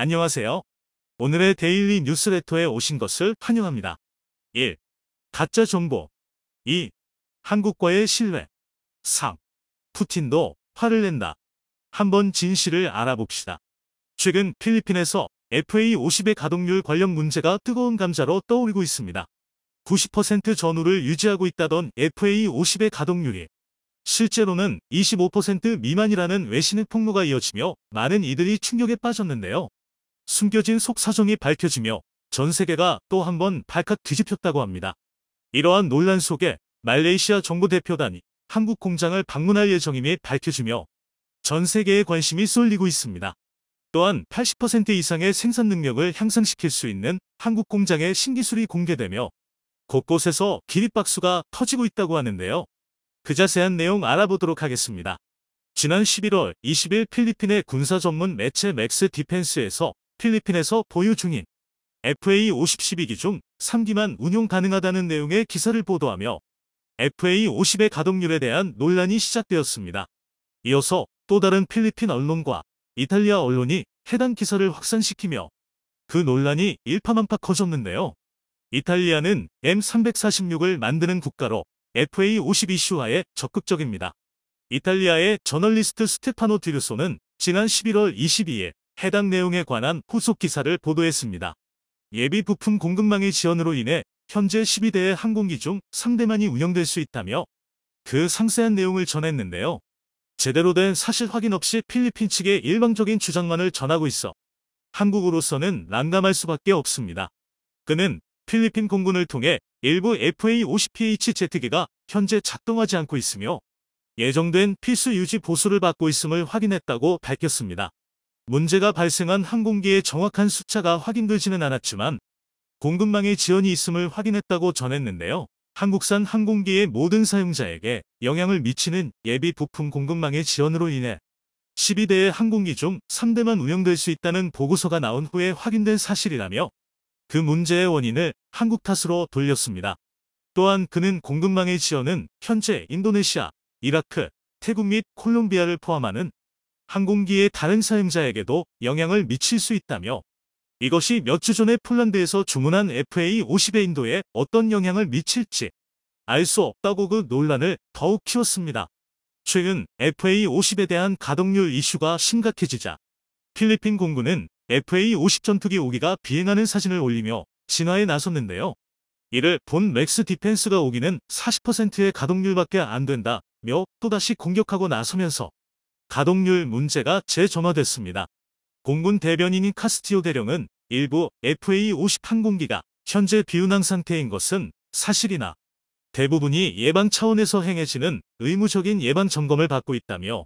안녕하세요. 오늘의 데일리 뉴스레터에 오신 것을 환영합니다. 1. 가짜 정보. 2. 한국과의 신뢰. 3. 푸틴도 화를 낸다. 한번 진실을 알아봅시다. 최근 필리핀에서 FA-50의 가동률 관련 문제가 뜨거운 감자로 떠오르고 있습니다. 90% 전후를 유지하고 있다던 FA-50의 가동률이 실제로는 25% 미만이라는 외신의 폭로가 이어지며 많은 이들이 충격에 빠졌는데요. 숨겨진 속사정이 밝혀지며 전 세계가 또 한 번 발칵 뒤집혔다고 합니다. 이러한 논란 속에 말레이시아 정부 대표단이 한국 공장을 방문할 예정임이 밝혀지며 전 세계의 관심이 쏠리고 있습니다. 또한 80% 이상의 생산 능력을 향상시킬 수 있는 한국 공장의 신기술이 공개되며 곳곳에서 기립박수가 터지고 있다고 하는데요. 그 자세한 내용 알아보도록 하겠습니다. 지난 11월 20일 필리핀의 군사 전문 매체 맥스 디펜스에서 필리핀에서 보유 중인 FA-50 12기 중 3기만 운용 가능하다는 내용의 기사를 보도하며 FA-50의 가동률에 대한 논란이 시작되었습니다. 이어서 또 다른 필리핀 언론과 이탈리아 언론이 해당 기사를 확산시키며 그 논란이 일파만파 커졌는데요. 이탈리아는 M346을 만드는 국가로 FA-50 이슈화에 적극적입니다. 이탈리아의 저널리스트 스테파노 디르소는 지난 11월 22일 해당 내용에 관한 후속 기사를 보도했습니다. 예비 부품 공급망의 지연으로 인해 현재 12대의 항공기 중 3대만이 운영될 수 있다며 그 상세한 내용을 전했는데요. 제대로 된 사실 확인 없이 필리핀 측의 일방적인 주장만을 전하고 있어 한국으로서는 난감할 수밖에 없습니다. 그는 필리핀 공군을 통해 일부 FA-50PHZ기가 현재 작동하지 않고 있으며 예정된 필수 유지 보수를 받고 있음을 확인했다고 밝혔습니다. 문제가 발생한 항공기의 정확한 숫자가 확인되지는 않았지만 공급망에 지연이 있음을 확인했다고 전했는데요. 한국산 항공기의 모든 사용자에게 영향을 미치는 예비 부품 공급망의 지연으로 인해 12대의 항공기 중 3대만 운영될 수 있다는 보고서가 나온 후에 확인된 사실이라며 그 문제의 원인을 한국 탓으로 돌렸습니다. 또한 그는 공급망의 지연은 현재 인도네시아, 이라크, 태국 및 콜롬비아를 포함하는 항공기의 다른 사용자에게도 영향을 미칠 수 있다며 이것이 몇 주 전에 폴란드에서 주문한 FA-50의 인도에 어떤 영향을 미칠지 알 수 없다고 그 논란을 더욱 키웠습니다. 최근 FA-50에 대한 가동률 이슈가 심각해지자 필리핀 공군은 FA-50 전투기 5기가 비행하는 사진을 올리며 진화에 나섰는데요. 이를 본 맥스 디펜스가 5기는 40%의 가동률밖에 안 된다며 또다시 공격하고 나서면서 가동률 문제가 재점화됐습니다. 공군 대변인인 카스티오 대령은 일부 FA-50 항공기가 현재 비운항 상태인 것은 사실이나 대부분이 예방 차원에서 행해지는 의무적인 예방 점검을 받고 있다며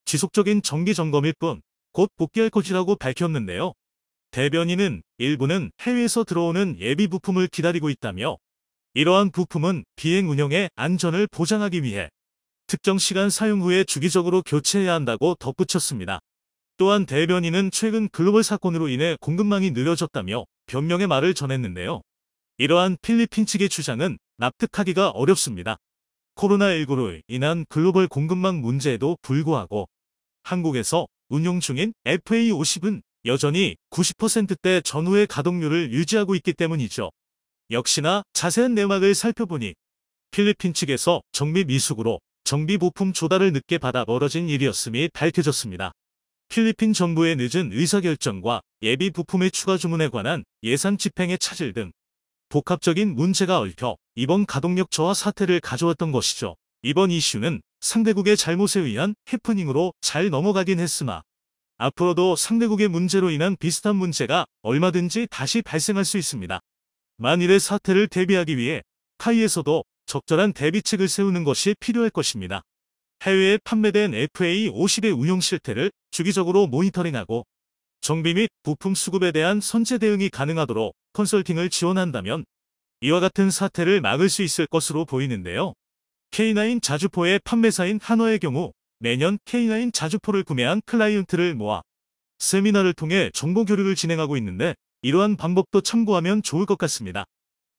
지속적인 정기 점검일 뿐 곧 복귀할 것이라고 밝혔는데요. 대변인은 일부는 해외에서 들어오는 예비 부품을 기다리고 있다며 이러한 부품은 비행 운영의 안전을 보장하기 위해 특정 시간 사용 후에 주기적으로 교체해야 한다고 덧붙였습니다. 또한 대변인은 최근 글로벌 사건으로 인해 공급망이 느려졌다며 변명의 말을 전했는데요. 이러한 필리핀 측의 주장은 납득하기가 어렵습니다. 코로나19로 인한 글로벌 공급망 문제에도 불구하고 한국에서 운용 중인 FA-50은 여전히 90%대 전후의 가동률을 유지하고 있기 때문이죠. 역시나 자세한 내막을 살펴보니 필리핀 측에서 정비 미숙으로 정비 부품 조달을 늦게 받아 벌어진 일이었음이 밝혀졌습니다. 필리핀 정부의 늦은 의사결정과 예비 부품의 추가 주문에 관한 예산 집행의 차질 등 복합적인 문제가 얽혀 이번 가동력 저하 사태를 가져왔던 것이죠. 이번 이슈는 상대국의 잘못에 의한 해프닝으로 잘 넘어가긴 했으나 앞으로도 상대국의 문제로 인한 비슷한 문제가 얼마든지 다시 발생할 수 있습니다. 만일의 사태를 대비하기 위해 카이에서도 적절한 대비책을 세우는 것이 필요할 것입니다. 해외에 판매된 FA-50의 운용 실태를 주기적으로 모니터링하고 정비 및 부품 수급에 대한 선제 대응이 가능하도록 컨설팅을 지원한다면 이와 같은 사태를 막을 수 있을 것으로 보이는데요. K9 자주포의 판매사인 한화의 경우 매년 K9 자주포를 구매한 클라이언트를 모아 세미나를 통해 정보 교류를 진행하고 있는데 이러한 방법도 참고하면 좋을 것 같습니다.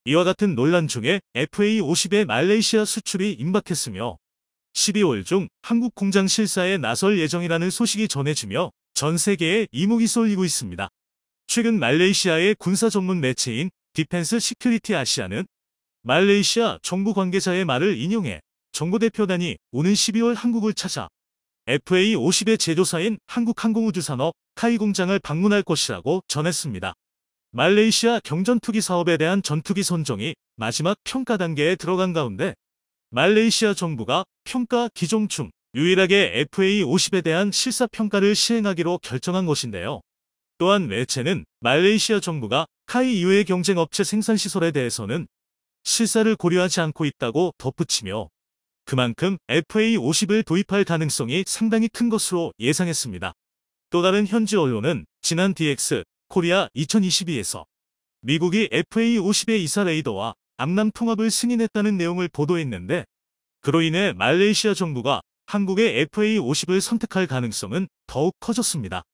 이와 같은 논란 중에 FA-50의 말레이시아 수출이 임박했으며 12월 중 한국 공장 실사에 나설 예정이라는 소식이 전해지며 전 세계에 이목이 쏠리고 있습니다. 최근 말레이시아의 군사 전문 매체인 디펜스 시큐리티 아시아는 말레이시아 정부 관계자의 말을 인용해 정보대표단이 오는 12월 한국을 찾아 FA-50의 제조사인 한국항공우주산업 카이 공장을 방문할 것이라고 전했습니다. 말레이시아 경전투기 사업에 대한 전투기 선정이 마지막 평가 단계에 들어간 가운데 말레이시아 정부가 평가 기종 중 유일하게 FA-50에 대한 실사평가를 시행하기로 결정한 것인데요. 또한 매체는 말레이시아 정부가 카이 이외의 경쟁업체 생산시설에 대해서는 실사를 고려하지 않고 있다고 덧붙이며 그만큼 FA-50을 도입할 가능성이 상당히 큰 것으로 예상했습니다. 또 다른 현지 언론은 지난 DX 코리아 2022에서 미국이 FA-50의 이사 레이더와 암남 통합을 승인했다는 내용을 보도했는데 그로 인해 말레이시아 정부가 한국의 FA-50을 선택할 가능성은 더욱 커졌습니다.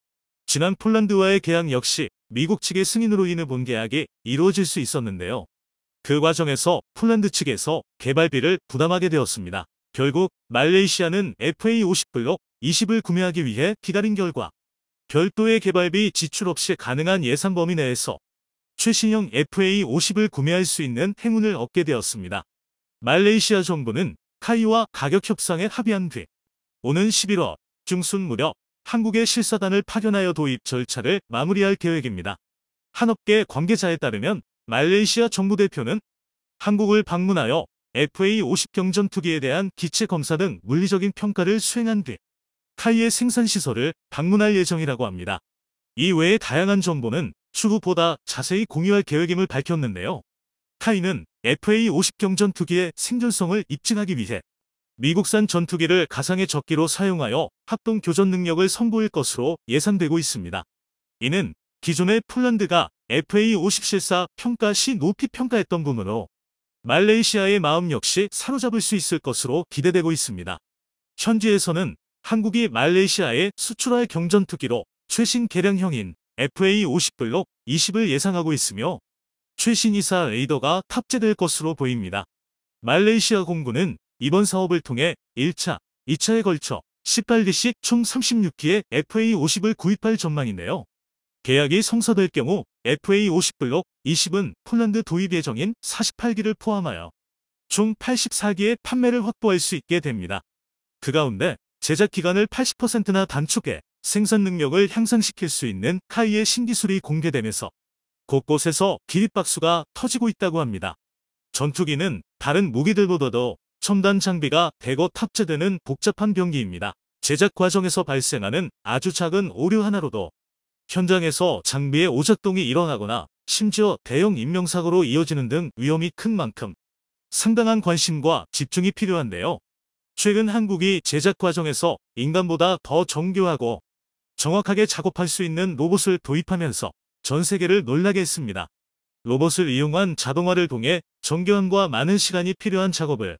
지난 폴란드와의 계약 역시 미국 측의 승인으로 인해 본계약이 이루어질 수 있었는데요. 그 과정에서 폴란드 측에서 개발비를 부담하게 되었습니다. 결국 말레이시아는 FA-50 블록 20을 구매하기 위해 기다린 결과 별도의 개발비 지출 없이 가능한 예산 범위 내에서 최신형 FA-50을 구매할 수 있는 행운을 얻게 되었습니다. 말레이시아 정부는 카이와 가격 협상에 합의한 뒤 오는 11월 중순 무렵 한국에 실사단을 파견하여 도입 절차를 마무리할 계획입니다. 한 업계 관계자에 따르면 말레이시아 정부 대표는 한국을 방문하여 FA-50 경전투기에 대한 기체 검사 등 물리적인 평가를 수행한 뒤 카이의 생산시설을 방문할 예정이라고 합니다. 이 외에 다양한 정보는 추후 보다 자세히 공유할 계획임을 밝혔는데요. 카이는 FA-50 경전투기의 생존성을 입증하기 위해 미국산 전투기를 가상의 적기로 사용하여 합동 교전 능력을 선보일 것으로 예상되고 있습니다. 이는 기존의 폴란드가 FA-50 실사 평가 시 높이 평가했던 부분으로 말레이시아의 마음 역시 사로잡을 수 있을 것으로 기대되고 있습니다. 현지에서는 한국이 말레이시아에 수출할 경전투기로 최신 개량형인 FA-50 블록 20을 예상하고 있으며 최신 이사 레이더가 탑재될 것으로 보입니다. 말레이시아 공군은 이번 사업을 통해 1차, 2차에 걸쳐 18기씩 총 36기의 FA-50을 구입할 전망인데요. 계약이 성사될 경우 FA-50 블록 20은 폴란드 도입 예정인 48기를 포함하여 총 84기의 판매를 확보할 수 있게 됩니다. 그 가운데 제작 기간을 80%나 단축해 생산 능력을 향상시킬 수 있는 카이의 신기술이 공개되면서 곳곳에서 기립박수가 터지고 있다고 합니다. 전투기는 다른 무기들보다도 첨단 장비가 대거 탑재되는 복잡한 병기입니다. 제작 과정에서 발생하는 아주 작은 오류 하나로도 현장에서 장비의 오작동이 일어나거나 심지어 대형 인명사고로 이어지는 등 위험이 큰 만큼 상당한 관심과 집중이 필요한데요. 최근 한국이 제작 과정에서 인간보다 더 정교하고 정확하게 작업할 수 있는 로봇을 도입하면서 전 세계를 놀라게 했습니다. 로봇을 이용한 자동화를 통해 정교함과 많은 시간이 필요한 작업을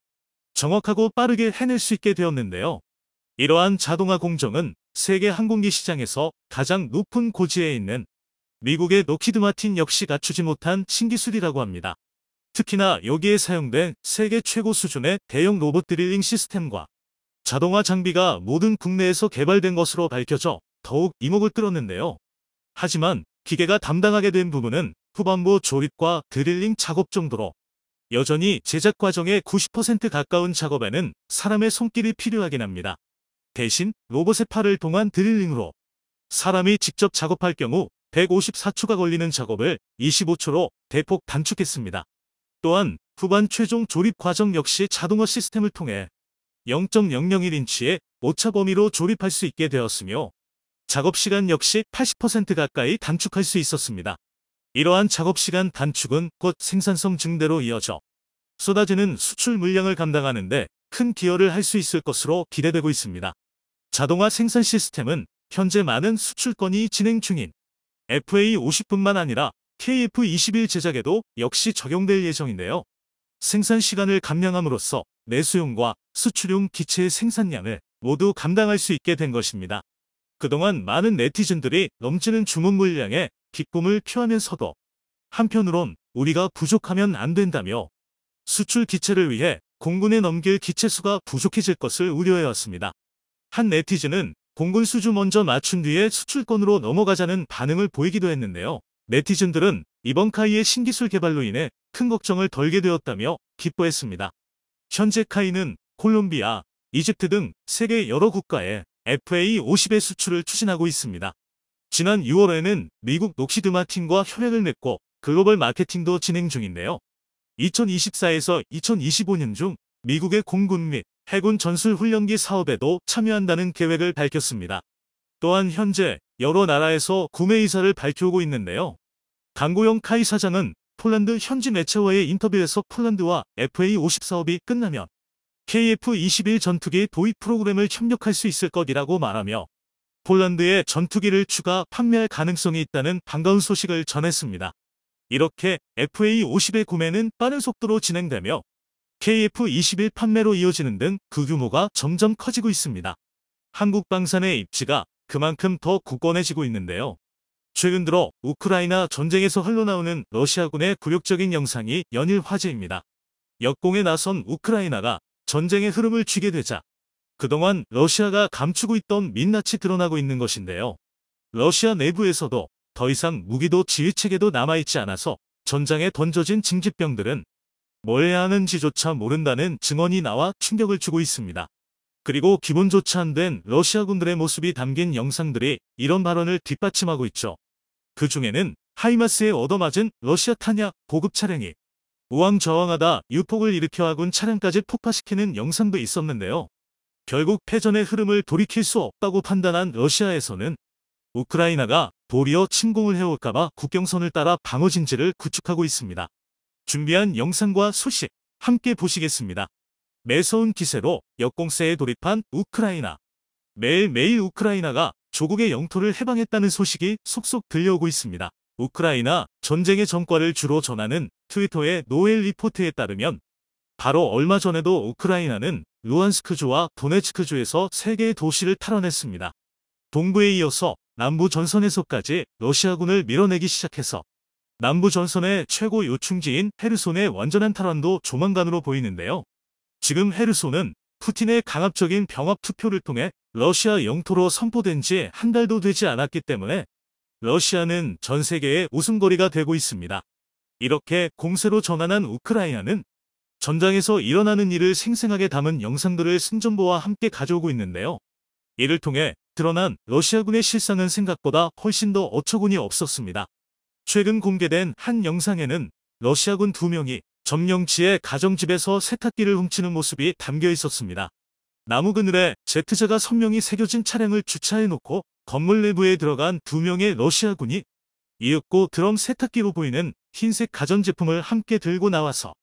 정확하고 빠르게 해낼 수 있게 되었는데요. 이러한 자동화 공정은 세계 항공기 시장에서 가장 높은 고지에 있는 미국의 로키드 마틴 역시 갖추지 못한 신기술이라고 합니다. 특히나 여기에 사용된 세계 최고 수준의 대형 로봇 드릴링 시스템과 자동화 장비가 모든 국내에서 개발된 것으로 밝혀져 더욱 이목을 끌었는데요. 하지만 기계가 담당하게 된 부분은 후반부 조립과 드릴링 작업 정도로 여전히 제작 과정의 90% 가까운 작업에는 사람의 손길이 필요하긴 합니다. 대신 로봇의 팔을 통한 드릴링으로 사람이 직접 작업할 경우 154초가 걸리는 작업을 25초로 대폭 단축했습니다. 또한 후반 최종 조립 과정 역시 자동화 시스템을 통해 0.001인치의 오차 범위로 조립할 수 있게 되었으며 작업시간 역시 80% 가까이 단축할 수 있었습니다. 이러한 작업시간 단축은 곧 생산성 증대로 이어져 쏟아지는 수출 물량을 감당하는 데 큰 기여를 할 수 있을 것으로 기대되고 있습니다. 자동화 생산 시스템은 현재 많은 수출 건이 진행 중인 FA-50뿐만 아니라 KF-21 제작에도 역시 적용될 예정인데요. 생산 시간을 감량함으로써 내수용과 수출용 기체의 생산량을 모두 감당할 수 있게 된 것입니다. 그동안 많은 네티즌들이 넘치는 주문 물량에 기쁨을 표하면서도 한편으론 우리가 부족하면 안 된다며 수출 기체를 위해 공군에 넘길 기체 수가 부족해질 것을 우려해왔습니다. 한 네티즌은 공군 수주 먼저 맞춘 뒤에 수출권으로 넘어가자는 반응을 보이기도 했는데요. 네티즌들은 이번 카이의 신기술 개발로 인해 큰 걱정을 덜게 되었다며 기뻐했습니다. 현재 카이는 콜롬비아, 이집트 등 세계 여러 국가에 FA-50의 수출을 추진하고 있습니다. 지난 6월에는 미국 록시드 마틴과 협약을 맺고 글로벌 마케팅도 진행 중인데요. 2024에서 2025년 중 미국의 공군 및 해군 전술훈련기 사업에도 참여한다는 계획을 밝혔습니다. 또한 현재 여러 나라에서 구매 의사를 밝히고 있는데요. 강고영 카이 사장은 폴란드 현지 매체와의 인터뷰에서 폴란드와 FA-50 사업이 끝나면 KF-21 전투기 도입 프로그램을 협력할 수 있을 것이라고 말하며 폴란드에 전투기를 추가 판매할 가능성이 있다는 반가운 소식을 전했습니다. 이렇게 FA-50의 구매는 빠른 속도로 진행되며 KF-21 판매로 이어지는 등 그 규모가 점점 커지고 있습니다. 한국 방산의 입지가 그만큼 더 굳건해지고 있는데요. 최근 들어 우크라이나 전쟁에서 흘러나오는 러시아군의 굴욕적인 영상이 연일 화제입니다. 역공에 나선 우크라이나가 전쟁의 흐름을 쥐게 되자 그동안 러시아가 감추고 있던 민낯이 드러나고 있는 것인데요. 러시아 내부에서도 더 이상 무기도 지휘체계도 남아있지 않아서 전장에 던져진 징집병들은 뭘 해야 하는지조차 모른다는 증언이 나와 충격을 주고 있습니다. 그리고 기본조차 안 된 러시아군들의 모습이 담긴 영상들이 이런 발언을 뒷받침하고 있죠. 그 중에는 하이마스에 얻어맞은 러시아 탄약 보급 차량이 우왕좌왕하다 유폭을 일으켜 아군 차량까지 폭파시키는 영상도 있었는데요. 결국 패전의 흐름을 돌이킬 수 없다고 판단한 러시아에서는 우크라이나가 도리어 침공을 해올까봐 국경선을 따라 방어진지를 구축하고 있습니다. 준비한 영상과 소식 함께 보시겠습니다. 매서운 기세로 역공세에 돌입한 우크라이나. 매일매일 우크라이나가 조국의 영토를 해방했다는 소식이 속속 들려오고 있습니다. 우크라이나 전쟁의 전과를 주로 전하는 트위터의 노엘 리포트에 따르면 바로 얼마 전에도 우크라이나는 루안스크주와 도네츠크주에서 3개의 도시를 탈환했습니다. 동부에 이어서 남부 전선에서까지 러시아군을 밀어내기 시작해서 남부 전선의 최고 요충지인 헤르손의 완전한 탈환도 조만간으로 보이는데요. 지금 헤르손은 푸틴의 강압적인 병합 투표를 통해 러시아 영토로 선포된 지 한 달도 되지 않았기 때문에 러시아는 전 세계의 웃음거리가 되고 있습니다. 이렇게 공세로 전환한 우크라이나는 전장에서 일어나는 일을 생생하게 담은 영상들을 승전보와 함께 가져오고 있는데요. 이를 통해 드러난 러시아군의 실상은 생각보다 훨씬 더 어처구니 없었습니다. 최근 공개된 한 영상에는 러시아군 2명이 점령지의 가정집에서 세탁기를 훔치는 모습이 담겨 있었습니다. 나무 그늘에 Z자가 선명히 새겨진 차량을 주차해놓고 건물 내부에 들어간 2명의 러시아군이 이윽고 드럼 세탁기로 보이는 흰색 가전제품을 함께 들고 나와서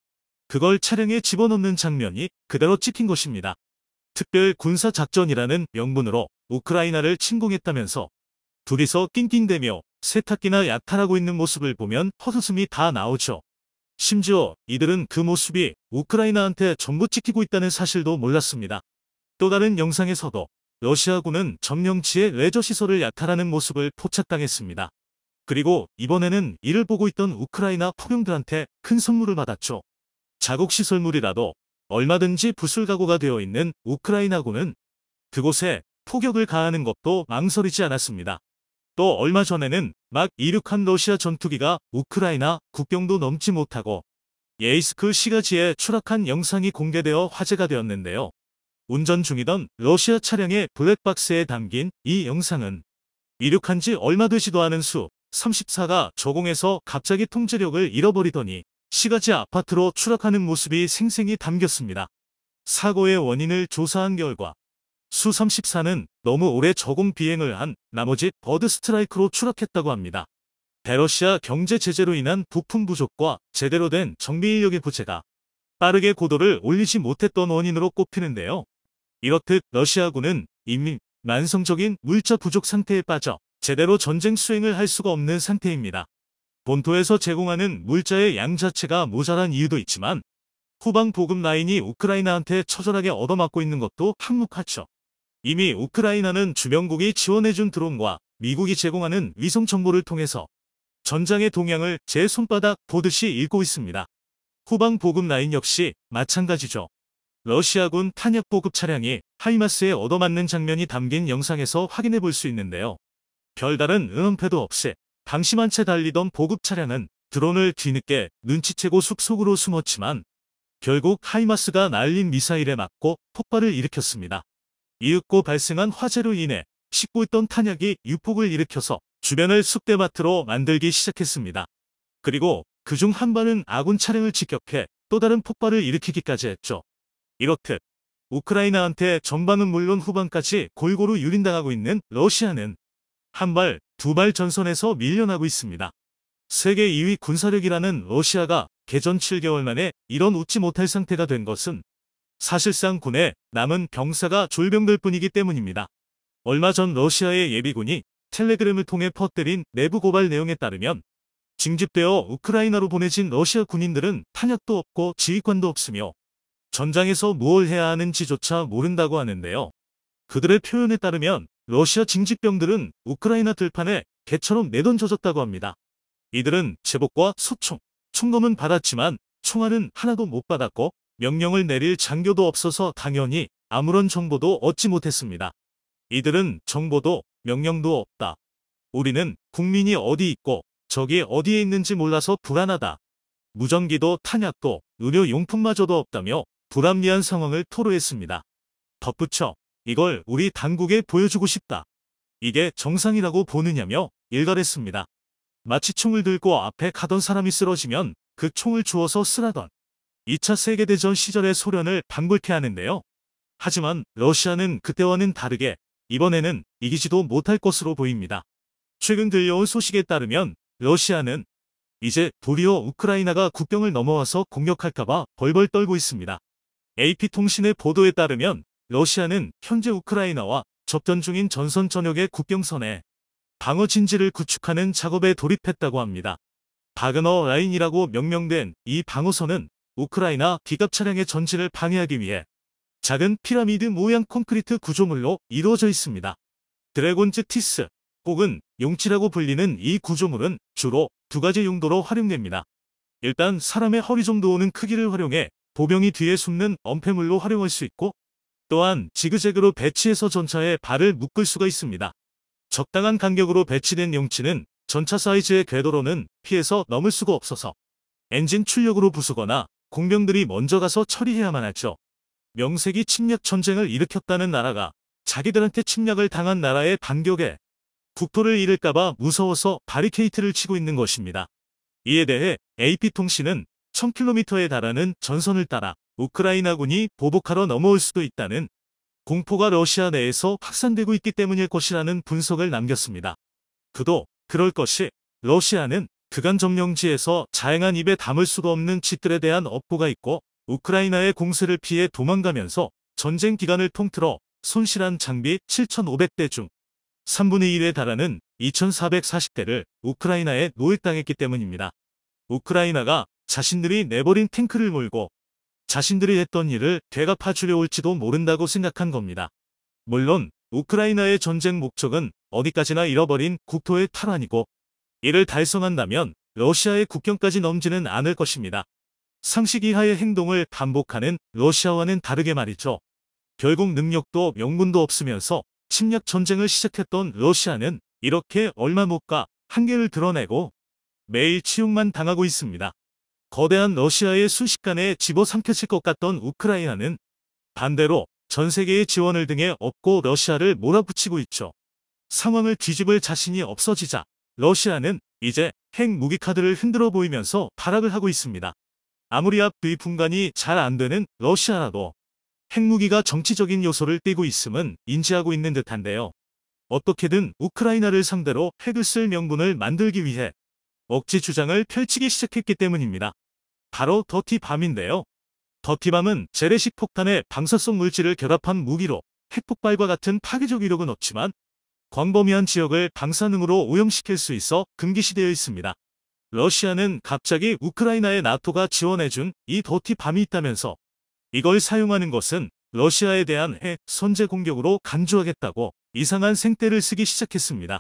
그걸 차량에 집어넣는 장면이 그대로 찍힌 것입니다. 특별 군사작전이라는 명분으로 우크라이나를 침공했다면서 둘이서 낑낑대며 세탁기나 약탈하고 있는 모습을 보면 헛웃음이 다 나오죠. 심지어 이들은 그 모습이 우크라이나한테 전부 찍히고 있다는 사실도 몰랐습니다. 또 다른 영상에서도 러시아군은 점령지의 레저시설을 약탈하는 모습을 포착당했습니다. 그리고 이번에는 이를 보고 있던 우크라이나 포병들한테 큰 선물을 받았죠. 자국시설물이라도 얼마든지 부술 각오가 되어 있는 우크라이나군은 그곳에 포격을 가하는 것도 망설이지 않았습니다. 또 얼마 전에는 막 이륙한 러시아 전투기가 우크라이나 국경도 넘지 못하고 예이스크 시가지에 추락한 영상이 공개되어 화제가 되었는데요. 운전 중이던 러시아 차량의 블랙박스에 담긴 이 영상은 이륙한 지 얼마 되지도 않은 수-34가 저공에서 갑자기 통제력을 잃어버리더니 시가지 아파트로 추락하는 모습이 생생히 담겼습니다. 사고의 원인을 조사한 결과 수-34는 너무 오래 저공 비행을 한 나머지 버드 스트라이크로 추락했다고 합니다. 대러시아 경제 제재로 인한 부품 부족과 제대로 된 정비 인력의 부재가 빠르게 고도를 올리지 못했던 원인으로 꼽히는데요. 이렇듯 러시아군은 이미 만성적인 물자 부족 상태에 빠져 제대로 전쟁 수행을 할 수가 없는 상태입니다. 본토에서 제공하는 물자의 양 자체가 모자란 이유도 있지만 후방 보급 라인이 우크라이나한테 처절하게 얻어맞고 있는 것도 한몫하죠. 이미 우크라이나는 주변국이 지원해준 드론과 미국이 제공하는 위성 정보를 통해서 전장의 동향을 제 손바닥 보듯이 읽고 있습니다. 후방 보급 라인 역시 마찬가지죠. 러시아군 탄약 보급 차량이 하이마스에 얻어맞는 장면이 담긴 영상에서 확인해 볼 수 있는데요. 별다른 은은패도 없이 방심한 채 달리던 보급 차량은 드론을 뒤늦게 눈치채고 숲속으로 숨었지만 결국 하이마스가 날린 미사일에 맞고 폭발을 일으켰습니다. 이윽고 발생한 화재로 인해 싣고 있던 탄약이 유폭을 일으켜서 주변을 쑥대밭으로 만들기 시작했습니다. 그리고 그중 한 발은 아군 차량을 직격해 또 다른 폭발을 일으키기까지 했죠. 이렇듯 우크라이나한테 전방은 물론 후방까지 골고루 유린당하고 있는 러시아는 한 발, 두 발 전선에서 밀려나고 있습니다. 세계 2위 군사력이라는 러시아가 개전 7개월 만에 이런 웃지 못할 상태가 된 것은 사실상 군에 남은 병사가 졸병들 뿐이기 때문입니다. 얼마 전 러시아의 예비군이 텔레그램을 통해 퍼뜨린 내부 고발 내용에 따르면 징집되어 우크라이나로 보내진 러시아 군인들은 탄약도 없고 지휘관도 없으며 전장에서 무엇을 해야 하는지조차 모른다고 하는데요. 그들의 표현에 따르면 러시아 징집병들은 우크라이나 들판에 개처럼 내던져졌다고 합니다. 이들은 제복과 소총, 총검은 받았지만 총알은 하나도 못 받았고 명령을 내릴 장교도 없어서 당연히 아무런 정보도 얻지 못했습니다. 이들은 정보도 명령도 없다. 우리는 국민이 어디 있고 적이 어디에 있는지 몰라서 불안하다. 무전기도 탄약도 의료용품마저도 없다며 불합리한 상황을 토로했습니다. 덧붙여 이걸 우리 당국에 보여주고 싶다. 이게 정상이라고 보느냐며 일갈했습니다. 마치 총을 들고 앞에 가던 사람이 쓰러지면 그 총을 주워서 쓰라던 2차 세계대전 시절의 소련을 방불케 하는데요. 하지만 러시아는 그때와는 다르게 이번에는 이기지도 못할 것으로 보입니다. 최근 들려온 소식에 따르면 러시아는 이제 도리어 우크라이나가 국경을 넘어와서 공격할까봐 벌벌 떨고 있습니다. AP통신의 보도에 따르면 러시아는 현재 우크라이나와 접전 중인 전선 전역의 국경선에 방어 진지를 구축하는 작업에 돌입했다고 합니다. 바그너 라인이라고 명명된 이 방어선은 우크라이나 기갑 차량의 전진을 방해하기 위해 작은 피라미드 모양 콘크리트 구조물로 이루어져 있습니다. 드래곤즈 티스 혹은 용치라고 불리는 이 구조물은 주로 두 가지 용도로 활용됩니다. 일단 사람의 허리 정도 오는 크기를 활용해 보병이 뒤에 숨는 엄폐물로 활용할 수 있고 또한 지그재그로 배치해서 전차에 발을 묶을 수가 있습니다. 적당한 간격으로 배치된 용치는 전차 사이즈의 궤도로는 피해서 넘을 수가 없어서 엔진 출력으로 부수거나 공병들이 먼저 가서 처리해야만 하죠. 명색이 침략 전쟁을 일으켰다는 나라가 자기들한테 침략을 당한 나라의 반격에 국토를 잃을까봐 무서워서 바리케이트를 치고 있는 것입니다. 이에 대해 AP통신은 1000km에 달하는 전선을 따라 우크라이나군이 보복하러 넘어올 수도 있다는 공포가 러시아 내에서 확산되고 있기 때문일 것이라는 분석을 남겼습니다. 그도 그럴 것이 러시아는 그간 점령지에서 자행한 입에 담을 수가 없는 짓들에 대한 업보가 있고 우크라이나의 공세를 피해 도망가면서 전쟁 기간을 통틀어 손실한 장비 7,500대 중 3분의 1에 달하는 2,440대를 우크라이나에 노획당했기 때문입니다. 우크라이나가 자신들이 내버린 탱크를 몰고 자신들이 했던 일을 되갚아주려 올지도 모른다고 생각한 겁니다. 물론 우크라이나의 전쟁 목적은 어디까지나 잃어버린 국토의 탈환이고 이를 달성한다면 러시아의 국경까지 넘지는 않을 것입니다. 상식 이하의 행동을 반복하는 러시아와는 다르게 말이죠. 결국 능력도 명분도 없으면서 침략 전쟁을 시작했던 러시아는 이렇게 얼마 못 가 한계를 드러내고 매일 치욕만 당하고 있습니다. 거대한 러시아의 순식간에 집어삼켜질 것 같던 우크라이나는 반대로 전 세계의 지원을 등에 업고 러시아를 몰아붙이고 있죠. 상황을 뒤집을 자신이 없어지자 러시아는 이제 핵 무기 카드를 흔들어 보이면서 발악을 하고 있습니다. 아무리 앞뒤 분간이 잘 안 되는 러시아라도 핵무기가 정치적인 요소를 띠고 있음은 인지하고 있는 듯한데요. 어떻게든 우크라이나를 상대로 핵을 쓸 명분을 만들기 위해 억지 주장을 펼치기 시작했기 때문입니다. 바로 더티밤인데요. 더티밤은 재래식 폭탄에 방사성 물질을 결합한 무기로 핵폭발과 같은 파괴적 위력은 없지만 광범위한 지역을 방사능으로 오염시킬 수 있어 금기시되어 있습니다. 러시아는 갑자기 우크라이나에 나토가 지원해준 이 더티밤이 있다면서 이걸 사용하는 것은 러시아에 대한 핵 선제 공격으로 간주하겠다고 이상한 생떼를 쓰기 시작했습니다.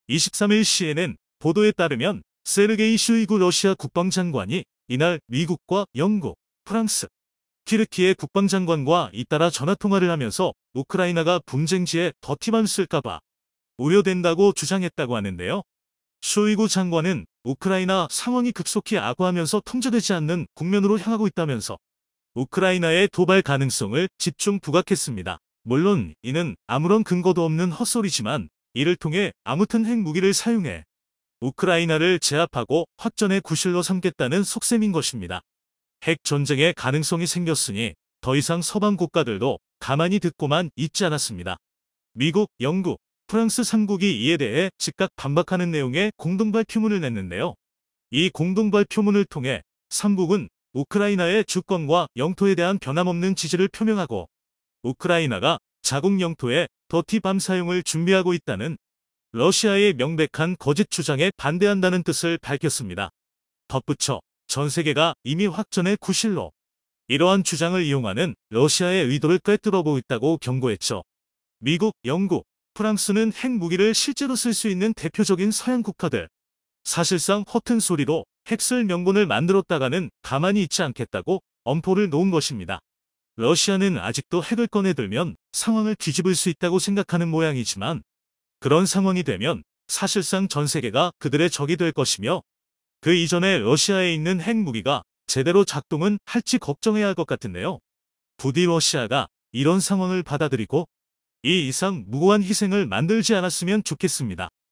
23일 CNN 보도에 따르면 세르게이 슈이구 러시아 국방장관이 이날 미국과 영국, 프랑스, 키르키의 국방장관과 잇따라 전화통화를 하면서 우크라이나가 분쟁지에 더 티만 쓸까봐 우려된다고 주장했다고 하는데요. 쇼이구 장관은 우크라이나 상황이 급속히 악화하면서 통제되지 않는 국면으로 향하고 있다면서 우크라이나의 도발 가능성을 집중 부각했습니다. 물론 이는 아무런 근거도 없는 헛소리지만 이를 통해 아무튼 핵무기를 사용해 우크라이나를 제압하고 확전의 구실로 삼겠다는 속셈인 것입니다. 핵 전쟁의 가능성이 생겼으니 더 이상 서방 국가들도 가만히 듣고만 있지 않았습니다. 미국, 영국, 프랑스 3국이 이에 대해 즉각 반박하는 내용의 공동발표문을 냈는데요. 이 공동발표문을 통해 3국은 우크라이나의 주권과 영토에 대한 변함없는 지지를 표명하고 우크라이나가 자국 영토에 더티밤 사용을 준비하고 있다는 러시아의 명백한 거짓 주장에 반대한다는 뜻을 밝혔습니다. 덧붙여 전 세계가 이미 확전의 구실로 이러한 주장을 이용하는 러시아의 의도를 꿰뚫어보고 있다고 경고했죠. 미국, 영국, 프랑스는 핵무기를 실제로 쓸 수 있는 대표적인 서양 국가들. 사실상 허튼 소리로 핵쓸 명분을 만들었다가는 가만히 있지 않겠다고 엄포를 놓은 것입니다. 러시아는 아직도 핵을 꺼내들면 상황을 뒤집을 수 있다고 생각하는 모양이지만 그런 상황이 되면 사실상 전 세계가 그들의 적이 될 것이며 그 이전에 러시아에 있는 핵무기가 제대로 작동은 할지 걱정해야 할 것 같은데요. 부디 러시아가 이런 상황을 받아들이고 이 이상 무고한 희생을 만들지 않았으면 좋겠습니다.